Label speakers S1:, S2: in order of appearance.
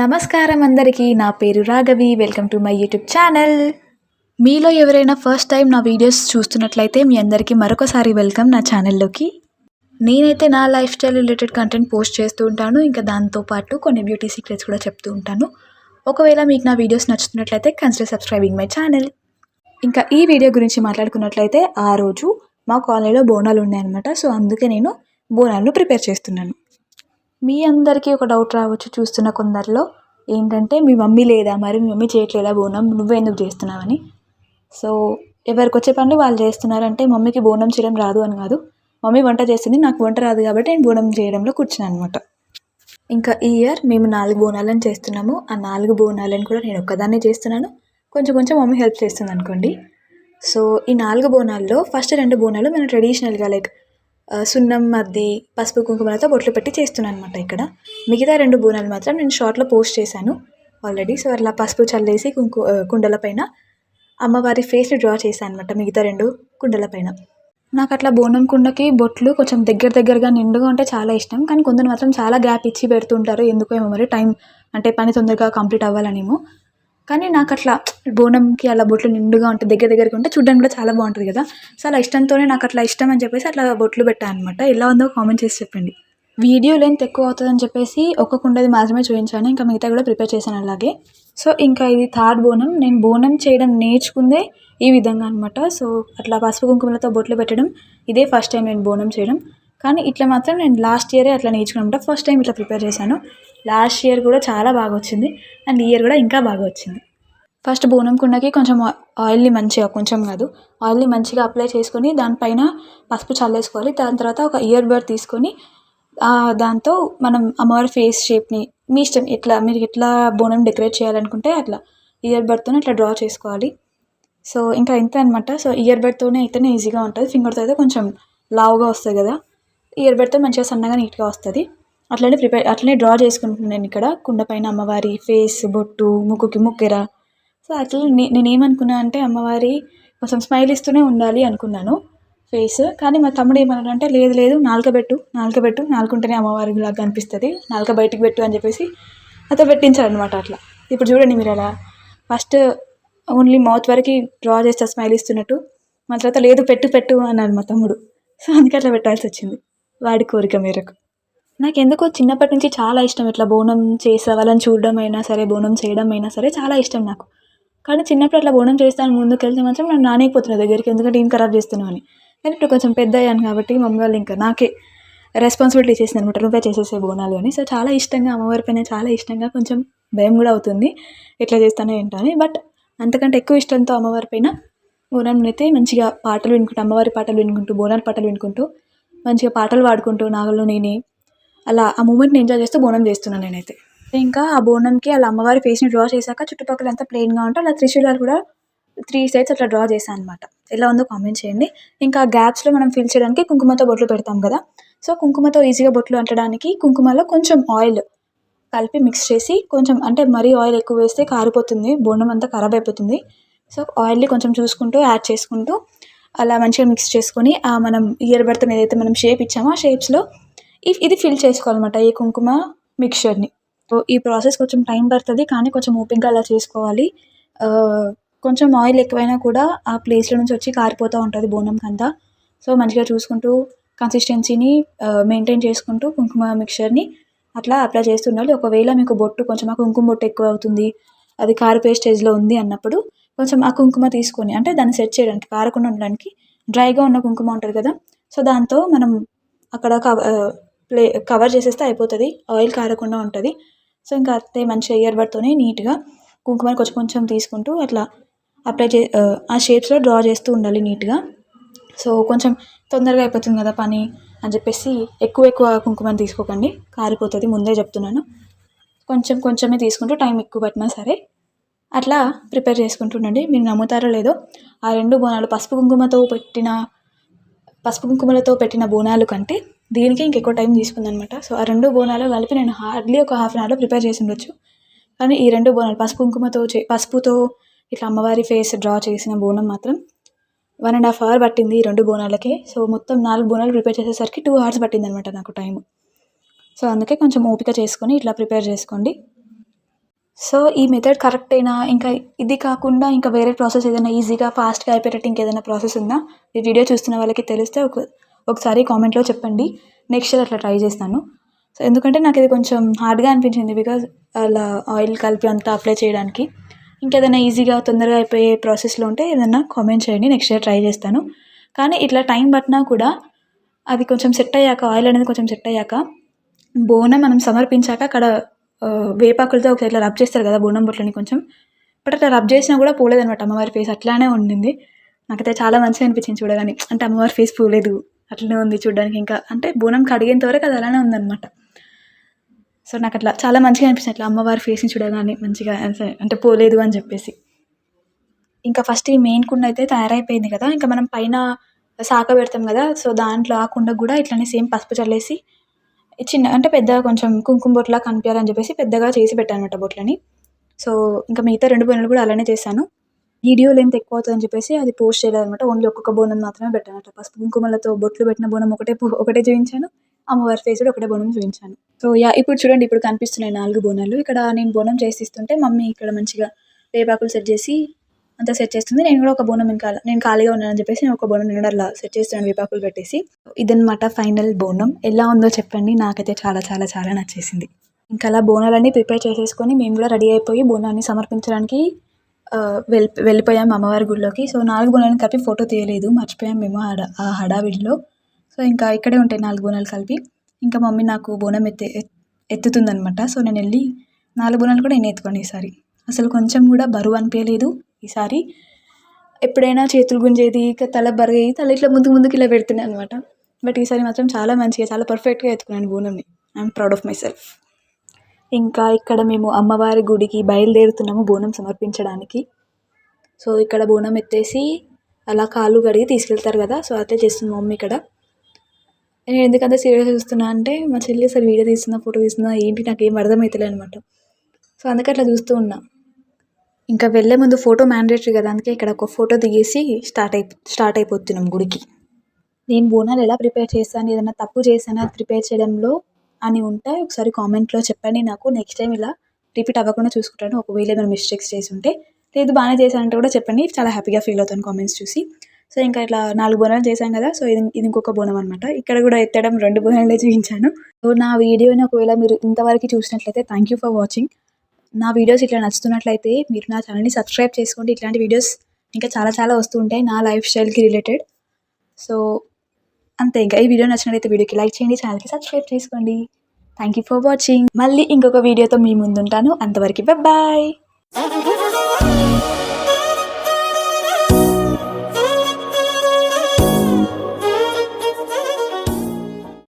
S1: నమస్కారం అందరికీ. నా పేరు Raghavi. Welcome to my YouTube channel. మీలో ఎవరైనా ఫస్ట్ టైం నా వీడియోస్ చూస్తున్నట్లయితే మీ అందరికీ మరొకసారి వెల్కమ్ నా ఛానల్లోకి. నేనైతే నా life style related content post చేస్తూ ఉంటాను. ఇంకా దాంతోపాటు కొన్ని బ్యూటీ సీక్రెట్స్ కూడా చెప్తూ ఉంటాను. ఒకవేళ మీకు నా వీడియోస్ నచ్చుతున్నట్లయితే కన్సిడర్ సబ్స్క్రైబింగ్ మై ఛానల్. ఇంకా ఈ వీడియో గురించి మాట్లాడుకున్నట్లయితే ఆ రోజు మా కాలనీలో బోనాలు ఉన్నాయన్నమాట. సో అందుకే నేను బోనాలను ప్రిపేర్ చేస్తున్నాను. మీ అందరికీ ఒక డౌట్ రావచ్చు చూస్తున్న కొందరిలో, ఏంటంటే మీ మమ్మీ లేదా, మరి మీ మమ్మీ చేయట్లేదా బోనం, నువ్వే ఎందుకు చేస్తున్నావని. సో ఎవరికి వచ్చే పనులు వాళ్ళు చేస్తున్నారంటే మమ్మీకి బోనం చేయడం రాదు అని కాదు. మమ్మీ వంట చేస్తుంది, నాకు వంట రాదు కాబట్టి నేను బోనం చేయడంలో కూర్చున్నాను అనమాట. ఇంకా ఈ ఇయర్ మేము 4 బోనాలను చేస్తున్నాము. ఆ 4 బోనాలను కూడా నేను ఒక్కదాన్నే చేస్తున్నాను. కొంచెం కొంచెం మమ్మీ హెల్ప్ చేస్తుంది అనుకోండి. సో ఈ 4 బోనాల్లో ఫస్ట్ 2 బోనాలు మనం ట్రెడిషనల్గా లైక్ సున్నం మద్ది పసుపు కుంకుమలతో బొట్లు పెట్టి చేస్తున్నాను అనమాట. ఇక్కడ మిగతా 2 బోనాలు మాత్రం నేను షార్ట్లో పోస్ట్ చేశాను ఆల్రెడీ. సో అట్లా పసుపు చల్లేసి కుండల పైన అమ్మవారి ఫేస్ని డ్రా చేశాను అనమాట మిగతా 2 కుండల పైన. నాకు అట్లా బోనం కుండకి బొట్లు కొంచెం దగ్గరగా నిండుగా ఉంటే చాలా ఇష్టం. కానీ కొందరు మాత్రం చాలా గ్యాప్ ఇచ్చి పెడుతుంటారు, ఎందుకో ఏమో మరి, టైం అంటే పని తొందరగా కంప్లీట్ అవ్వాలనేమో. కానీ నాకు అట్లా బోనంకి అలా బొట్లు నిండుగా ఉంటే దగ్గరగా ఉంటే చూడడానికి కూడా చాలా బాగుంటుంది కదా. సో అలా ఇష్టంతోనే నాకు అట్లా ఇష్టం అని చెప్పేసి అట్లా బొట్లు పెట్టాను అనమాట. ఎలా ఉందో కామెంట్ చేసి చెప్పండి. వీడియో లెంత్ ఎక్కువ అవుతుందని చెప్పేసి ఒక కుండది మాత్రమే చూపించాను, ఇంకా మిగతా కూడా ప్రిపేర్ చేశాను అలాగే. సో ఇంకా ఇది 3rd బోనం. నేను బోనం చేయడం నేర్చుకుందే ఈ విధంగా అనమాట. సో అట్లా పసుపు కుంకుమలతో బొట్లు పెట్టడం ఇదే ఫస్ట్ టైం నేను బోనం చేయడం. కానీ ఇట్లా మాత్రం నేను లాస్ట్ ఇయరే అట్లా నేర్చుకున్నమాట. ఫస్ట్ టైం ఇట్లా ప్రిపేర్ చేశాను. లాస్ట్ ఇయర్ కూడా చాలా బాగా వచ్చింది అండ్ ఈ ఇయర్ కూడా ఇంకా బాగా వచ్చింది. ఫస్ట్ బోనం కుండకి కొంచెం ఆయిల్ని మంచిగా, కొంచెం కాదు ఆయిల్ని మంచిగా అప్లై చేసుకొని దానిపైన పసుపు చల్లేసుకోవాలి. దాని తర్వాత ఒక ఇయర్ బడ్ తీసుకొని దాంతో మనం అమ్మవారి ఫేస్ షేప్ని మీ ఇష్టం, మీరు ఎట్లా బోనం డెకరేట్ చేయాలనుకుంటే అట్లా ఇయర్ బడ్తోనే అట్లా డ్రా చేసుకోవాలి. సో ఇంకా ఇంతే అనమాట. సో ఇయర్ బడ్తోనే అయితేనే ఈజీగా ఉంటుంది. ఫింగర్తో అయితే కొంచెం లావుగా వస్తుంది కదా, ఇయర్ బడ్తో మంచిగా సన్నగా నీట్గా వస్తుంది. అట్లనే డ్రా చేసుకుంటున్నాను నేను ఇక్కడ కుండ పైన అమ్మవారి ఫేస్, బొట్టు, ముక్కుకి ముక్కెర. సో అట్లా నేనేమనుకున్నా అంటే అమ్మవారి కొంచెం స్మైల్ ఇస్తూనే ఉండాలి అనుకున్నాను ఫేస్. కానీ మా తమ్ముడు ఏమన్నాడంటే లేదు నాలుగుంటేనే అమ్మవారి లాగా కనిపిస్తుంది, నాలుక బయటికి పెట్టు అని చెప్పేసి అతను పెట్టించాడు అనమాట. అట్లా ఇప్పుడు చూడండి మీరు అలా ఫస్ట్ ఓన్లీ మౌత్ వరకు డ్రా చేస్తా స్మైల్ ఇస్తున్నట్టు, మా తర్వాత లేదు పెట్టు అన్నాడు మా తమ్ముడు. సో అందుకే అట్లా పెట్టాల్సి వచ్చింది వాడి కోరిక మేరకు. నాకు ఎందుకో చిన్నప్పటి నుంచి చాలా ఇష్టం ఇట్లా బోనం చేసే వాళ్ళని చూడడం అయినా సరే, బోనం చేయడం అయినా సరే చాలా ఇష్టం నాకు. కానీ చిన్నప్పుడు అట్లా బోనం చేస్తాను ముందుకు వెళ్తే మాత్రం నన్ను నానేకపోతున్నా దగ్గరికి, ఎందుకంటే ఏం ఖరాబ్ చేస్తున్నావు అని. కానీ ఇప్పుడు కొంచెం పెద్ద అయ్యాను కాబట్టి మమ్మీ వాళ్ళు ఇంకా నాకే రెస్పాన్సిబిలిటీ చేసింది అనమాట, నువ్వే చేసేసే బోనాలు అని. సో చాలా ఇష్టంగా అమ్మవారి పైన చాలా ఇష్టంగా, కొంచెం భయం కూడా అవుతుంది ఎట్లా చేస్తానో ఏంటో అని. బట్ అంతకంటే ఎక్కువ ఇష్టంతో అమ్మవారి పైన బోనం అయితే మంచిగా పాటలు వినుకుంటూ, అమ్మవారి పాటలు వినుకుంటూ, బోనాల పాటలు వినుకుంటూ, మంచిగా పాటలు పాడుకుంటూ నాగల్లో నేనే అలా ఆ మూమెంట్ని ఎంజాయ్ చేస్తూ బోనం చేస్తున్నాను నేనైతే. ఇంకా ఆ బోనంకి అలా అమ్మవారి ఫేస్ని డ్రా చేశాక చుట్టుపక్కల అంతా ప్లెయిన్గా ఉంటే అలా త్రిశూలాలు కూడా 3 సైడ్స్ అట్లా డ్రా చేశాను అనమాట. ఎలా ఉందో కామెంట్ చేయండి. ఇంకా గ్యాప్స్లో మనం ఫిల్ చేయడానికి కుంకుమతో బొట్లు పెడతాం కదా. సో కుంకుమతో ఈజీగా బొట్లు అంటడానికి కుంకుమలో కొంచెం ఆయిల్ కలిపి మిక్స్ చేసి, కొంచెం అంటే మరీ ఆయిల్ ఎక్కువ వేస్తే కారిపోతుంది, బోనం అంతా ఖరాబ్ అయిపోతుంది. సో ఆయిల్ని కొంచెం చూసుకుంటూ యాడ్ చేసుకుంటూ అలా మంచిగా మిక్స్ చేసుకొని మనం ఇయర్ బడ్తో ఏదైతే మనం షేప్ ఇచ్చామో ఆ షేప్స్లో ఇది ఫిల్ చేసుకోవాలన్నమాట ఈ కుంకుమ మిక్చర్ని. సో ఈ ప్రాసెస్ కొంచెం టైం పడుతుంది, కానీ కొంచెం ఓపికగా అలా చేసుకోవాలి. కొంచెం ఆయిల్ ఎక్కువైనా కూడా ఆ ప్లేస్లో నుంచి వచ్చి కారిపోతూ ఉంటుంది బోనంకి అంతా. సో మంచిగా చూసుకుంటూ కన్సిస్టెన్సీని మెయింటైన్ చేసుకుంటూ కుంకుమ మిక్చర్ని అట్లా అప్లై చేస్తుండాలి. ఒకవేళ మీకు బొట్టు కొంచెం ఆ కుంకుమ బొట్టు ఎక్కువ అవుతుంది, అది కారిపోయే స్టేజ్లో ఉంది అన్నప్పుడు కొంచెం ఆ కుంకుమ తీసుకొని, అంటే దాన్ని సెట్ చేయడానికి, కారకుండా ఉండడానికి డ్రైగా ఉన్న కుంకుమ ఉంటుంది కదా, సో దాంతో మనం అక్కడ కవర్ చేసేస్తే అయిపోతుంది, ఆయిల్ కారకుండా ఉంటుంది. సో ఇంకా అదే మంచిగా ఇయర్ బడ్తోనే నీట్గా కుంకుమని కొంచెం తీసుకుంటూ అట్లా అప్లై ఆ షేప్స్లో డ్రా చేస్తూ ఉండాలి నీట్గా. సో కొంచెం తొందరగా అయిపోతుంది కదా పని అని చెప్పేసి ఎక్కువ కుంకుమని తీసుకోకండి, కారిపోతుంది, ముందే చెప్తున్నాను. కొంచెమే తీసుకుంటూ టైం ఎక్కువ పట్టినా సరే అట్లా ప్రిపేర్ చేసుకుంటుండండి. మీరు నమ్ముతారో లేదో, ఆ 2 బోనాలు పసుపు కుంకుమలతో పెట్టిన బోనాలు కంటే దీనికి ఇంకెక్కువ టైం తీసుకుందనమాట. సో ఆ 2 బోనాలు కలిపి నేను హార్డ్లీ ఒక ½ అన్ అవర్లో ప్రిపేర్ చేసి ఉండొచ్చు. కానీ ఈ 2 బోనాలు పసుపుతో ఇట్లా అమ్మవారి ఫేస్ డ్రా చేసిన బోనం మాత్రం 1.5 అవర్ పట్టింది ఈ 2 బోనాలకే. సో మొత్తం 4 బోనాలు ప్రిపేర్ చేసేసరికి 2 అవర్స్ పట్టింది అనమాట నాకు టైం. సో అందుకే కొంచెం ఓపిక చేసుకొని ఇట్లా ప్రిపేర్ చేసుకోండి. సో ఈ మెథడ్ కరెక్టేనా? ఇంకా ఇది కాకుండా ఇంకా వేరే ప్రాసెస్ ఏదైనా ఈజీగా, ఫాస్ట్‌గా అయిపోయేటట్టు ఇంకేదైనా ప్రాసెస్ ఉందా? ఈ వీడియో చూస్తున్న వాళ్ళకి తెలిస్తే ఒకసారి కామెంట్‌లో చెప్పండి. నెక్స్ట్ ఇయర్ అట్లా ట్రై చేస్తాను. సో ఎందుకంటే నాకిది కొంచెం హార్డ్‌గా అనిపించింది. బికాజ్ అలా ఆయిల్ కలిపి అంతా అప్లై చేయడానికి. ఇంకేదైనా ఈజీగా తొందరగా అయిపోయే ప్రాసెస్‌లో ఉంటే ఏదన్నా కామెంట్ చేయండి. నెక్స్ట్ ఇయర్ ట్రై చేస్తాను. కానీ ఇట్లా టైం పట్టినా కూడా అది కొంచెం సెట్ అయ్యాక, ఆయిల్ అనేది కొంచెం సెట్ అయ్యాక, బోనం మనం సమర్పించాక అక్కడ వేపాకులతో ఒకసారి ఇట్లా రబ్ చేస్తారు కదా బోనం బొట్లని కొంచెం. బట్ అట్లా రబ్ చేసినా కూడా పోలేదనమాట అమ్మవారి ఫేస్ అట్లానే ఉండింది. నాకైతే చాలా మంచిగా అనిపించింది చూడగానే. అంటే అమ్మవారి ఫేస్ పోలేదు, అట్లనే ఉంది చూడడానికి. ఇంకా అంటే బోనం కడిగేంత వరకు అది అలానే ఉందనమాట. సో నాకు అట్లా చాలా మంచిగా అనిపించింది అట్లా అమ్మవారి ఫేస్ని చూడగానే మంచిగా అంటే పోలేదు అని చెప్పేసి. ఇంకా ఫస్ట్ ఈ మెయిన్ కుండ అయితే తయారైపోయింది కదా. ఇంకా మనం పైన శాఖ పెడతాం కదా. సో దాంట్లో ఆ కుండకు కూడా ఇట్లనే సేమ్ పసుపు చల్లేసి చిన్న అంటే పెద్దగా కొంచెం కుంకుమ బొట్టులా కనిపించాలని చెప్పేసి పెద్దగా చేసి పెట్టానమాట బొట్లని. సో ఇంకా మిగతా 2 బోనాలు కూడా అలానే చేశాను. వీడియో లెంత్ ఎక్కువ అవుతుందని చెప్పేసి అది పోస్ట్ చేయలేదనమాట. ఓన్లీ ఒక్కొక్క బోనం మాత్రమే పెట్టానట. పసుపు కుంకుమలతో బొట్లు పెట్టిన బోనం ఒకటే చూయించాను. అమ్మవారి ఫేస్ కూడా ఒకటే బోనం చూయించాను. సో ఇప్పుడు చూడండి, ఇప్పుడు కనిపిస్తున్నాయి 4 బోనాలు. ఇక్కడ నేను బోనం చేసిస్తుంటే మమ్మీ ఇక్కడ మంచిగా వేపాకులు సెట్ చేసి అంతా సెట్ చేస్తుంది. నేను కూడా ఒక బోనం నేను ఖాళీగా ఉన్నానని చెప్పేసి నేను ఒక బోనం నేను కూడా అలా సెట్ చేస్తున్నాను వేపాకులు పెట్టేసి. ఇదనమాట ఫైనల్ బోనం. ఎలా ఉందో చెప్పండి. నాకైతే చాలా చాలా చాలా నచ్చేసింది. ఇంకా అలా బోనాలన్నీ ప్రిపేర్ చేసేసుకొని మేము కూడా రెడీ అయిపోయి బోనాన్ని సమర్పించడానికి వెళ్ళిపోయాం అమ్మవారి గుడిలోకి. సో 4 బోనాలను కలిపి ఫోటో తీయలేదు, మర్చిపోయాం మేము ఆ హడావిడిలో. సో ఇంకా ఇక్కడే ఉంటాయి 4 బోనాలు కలిపి. ఇంకా మమ్మీ నాకు బోనం ఎత్తుతుందనమాట. సో నేను వెళ్ళి 4 బోనాలు కూడా నేను ఎత్తుకోండి ఈసారి. అసలు కొంచెం కూడా బరువు అనిపించలేదు ఈసారి. ఎప్పుడైనా చేతులు గుంజేది, ఇక తల బరుగయ్యి తల ఇట్లా ముందుకు ఇలా పెడుతున్నాను అనమాట. బట్ ఈసారి మాత్రం చాలా మంచిగా, చాలా పర్ఫెక్ట్గా ఎత్తుకున్నాను బోనంని. I'm proud of myself. ఇంకా ఇక్కడ మేము అమ్మవారి గుడికి బయలుదేరుతున్నాము బోనం సమర్పించడానికి. సో ఇక్కడ బోనం ఎత్తేసి అలా కాళ్ళు కడిగి తీసుకెళ్తారు కదా. సో అట్లే చేస్తుంది మమ్మీ ఇక్కడ. నేను ఎందుకంత సీరియస్గా చూస్తున్నా అంటే మా చెల్లి అసలు వీడియో తీస్తున్నా, ఫోటో తీస్తున్నా ఏంటి నాకేం అర్థమవుతలే అనమాట. సో అందుకే అట్లా చూస్తూ ఉన్నా. ఇంకా వెళ్ళే ముందు ఫోటో మ్యాండేటరీ కదా, అందుకే ఇక్కడ ఒక ఫోటో దిగేసి స్టార్ట్ అయిపోతున్నాం గుడికి. నేను బోనాలు ఎలా ప్రిపేర్ చేస్తాను, ఏదైనా తప్పు చేశానా ప్రిపేర్ చేయడంలో అని ఉంటే ఒకసారి కామెంట్లో చెప్పండి నాకు. నెక్స్ట్ టైం ఇలా రిపీట్ అవ్వకుండా చూసుకుంటాను. ఒకవేళ ఏమైనా మిస్టేక్స్ చేసి ఉంటే, లేదు బాగానే చేశానంటే కూడా చెప్పండి. చాలా హ్యాపీగా ఫీల్ అవుతాను కామెంట్స్ చూసి. సో ఇంకా ఇట్లా 4 బోనాలు చేశాం కదా. సో ఇది ఇంకొక బోనం అనమాట. ఇక్కడ కూడా ఎత్తడం 2 బోనాలే చూపించాను. సో నా వీడియోని ఒకవేళ మీరు ఇంతవరకు చూసినట్లయితే థ్యాంక్ యూ ఫర్ వాచింగ్. నా వీడియోస్ ఇట్లా నచ్చుతున్నట్లయితే మీరు నా ఛానల్ని సబ్స్క్రైబ్ చేసుకోండి. ఇట్లాంటి వీడియోస్ ఇంకా చాలా చాలా వస్తూ ఉంటాయి నా లైఫ్ స్టైల్కి రిలేటెడ్. సో అంతే. ఇంకా ఈ వీడియో నచ్చినట్లయితే వీడియోకి లైక్ చేయండి, ఛానల్కి సబ్స్క్రైబ్ చేసుకోండి. Thank you for watching. మళ్ళీ ఇంకొక వీడియోతో మీ ముందుంటాను. అంతవరకు బాయ్.